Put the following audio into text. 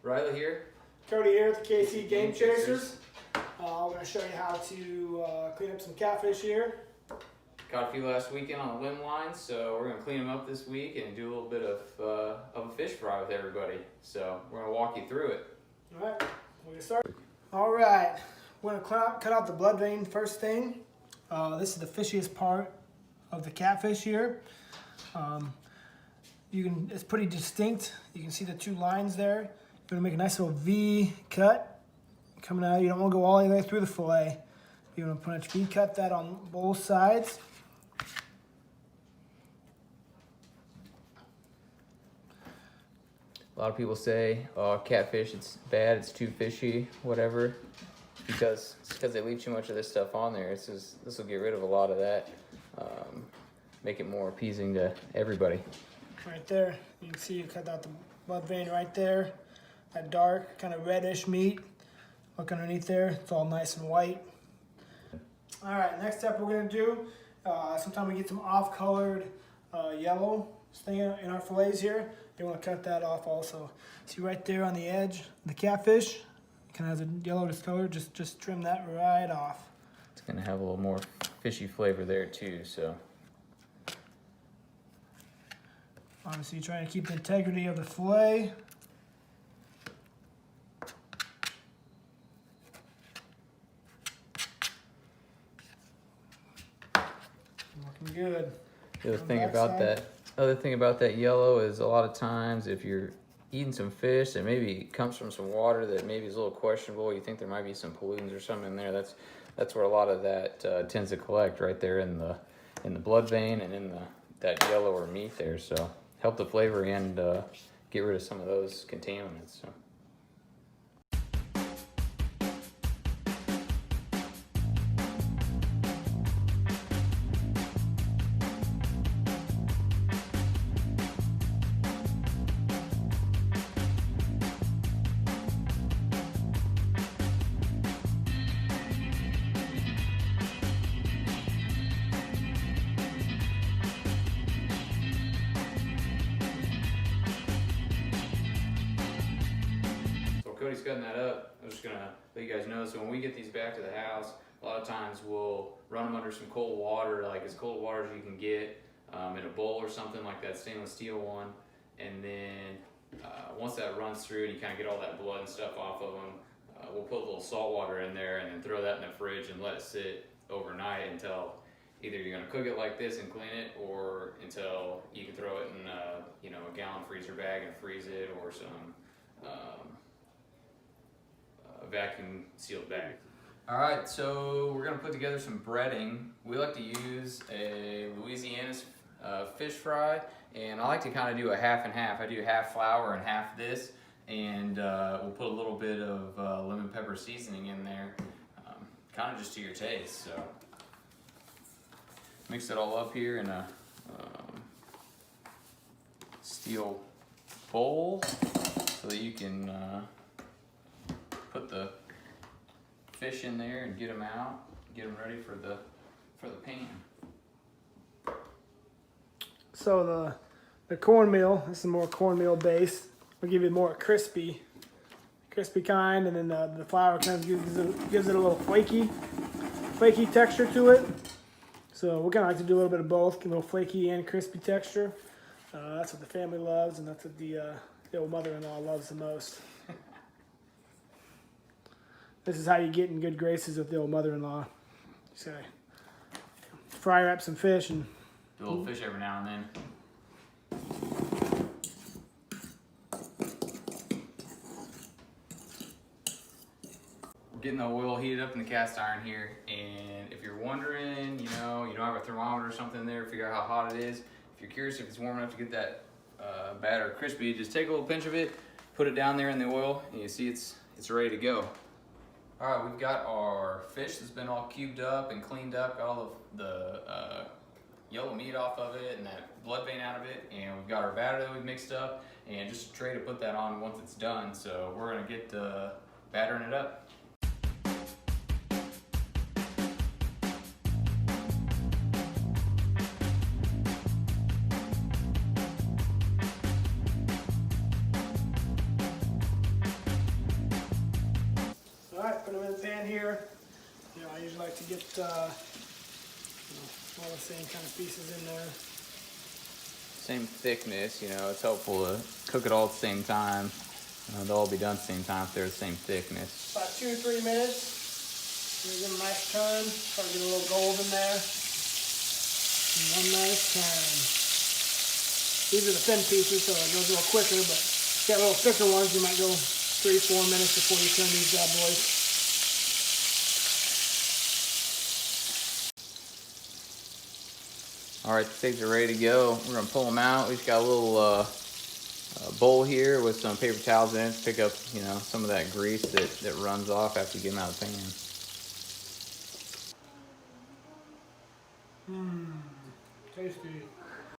Riley here. Cody here at the KC Game Chasers. I'm going to show you how to clean up some catfish here. Caught a few last weekend on the limb line, so we're going to clean them up this week and do a little bit of a fish fry with everybody. So we're going to walk you through it. All right, we'll get started. All right, we're going to cut out the blood vein first thing. This is the fishiest part of the catfish here. It's pretty distinct. You can see the two lines there. You're going to make a nice little V cut coming out. You don't want to go all the way through the fillet. You're going to put a V cut that on both sides. A lot of people say, oh, catfish, it's bad, it's too fishy, whatever. It's because they leave too much of this stuff on there. This will get rid of a lot of that, make it more appeasing to everybody. Right there, you can see you cut out the blood vein right there. That dark, kind of reddish meat. Look underneath there, it's all nice and white. All right, next step we're gonna do, sometimes we get some off-colored yellow thing in our fillets here. You wanna cut that off also. See right there on the edge, the catfish, kind of has a yellow discolor, just trim that right off. It's gonna have a little more fishy flavor there too, so. Obviously trying to keep the integrity of the fillet. Looking good. The other thing about that yellow is a lot of times if you're eating some fish that maybe comes from some water that maybe is a little questionable, you think there might be some pollutants or something in there, that's where a lot of that tends to collect, right there in the blood vein and in that yellower meat there. So help the flavor and get rid of some of those contaminants. So. Cody's cutting that up. I'm just gonna let you guys know. So when we get these back to the house, a lot of times we'll run them under some cold water, like as cold water as you can get, in a bowl or something like that stainless steel one. And then once that runs through and you kind of get all that blood and stuff off of them, we'll put a little salt water in there and then throw that in the fridge and let it sit overnight until either you're gonna cook it like this and clean it, or until you can throw it in a gallon freezer bag and freeze it, or some vacuum sealed bag. All right, so we're gonna put together some breading. We like to use a Louisiana's fish fry, and I like to kind of do a half and half. I do half flour and half this, and we'll put a little bit of lemon pepper seasoning in there, kind of just to your taste. So mix it all up here in a steel bowl so that you can put the fish in there and get them out, get them ready for the pan. So the cornmeal, this is more cornmeal based. We'll give you more crispy kind, and then the flour kind of gives it a little flaky texture to it. So we're gonna like to do a little bit of both, a little flaky and crispy texture. That's what the family loves, and that's what the old mother-in-law loves the most. This is how you get in good graces with the old mother-in-law. Just gotta fry wrap some fish and do a little fish every now and then. We're getting the oil heated up in the cast iron here, and if you're wondering, you don't have a thermometer or something in there to figure out how hot it is. If you're curious if it's warm enough to get that batter crispy, just take a little pinch of it, put it down there in the oil, and you see it's ready to go. All right, we've got our fish that's been all cubed up and cleaned up, got all the yellow meat off of it and that blood vein out of it, and we've got our batter that we've mixed up, and just a tray to put that on once it's done. So we're gonna get battering it up. putting them in the pan here. You know, I usually like to get all the same kind of pieces in there. Same thickness, you know, it's helpful to cook it all at the same time. They'll all be done at the same time if they're the same thickness. About 2 or 3 minutes. Give them a nice turn. Start to get a little gold in there. And one nice turn. These are the thin pieces, so it goes a little quicker, but if you got little thicker ones, you might go 3 or 4 minutes before you turn these bad boys. All right, the steaks are ready to go. We're gonna pull them out. We've got a little bowl here with some paper towels in it to pick up, you know, some of that grease that runs off after you get them out of the pan. Tasty.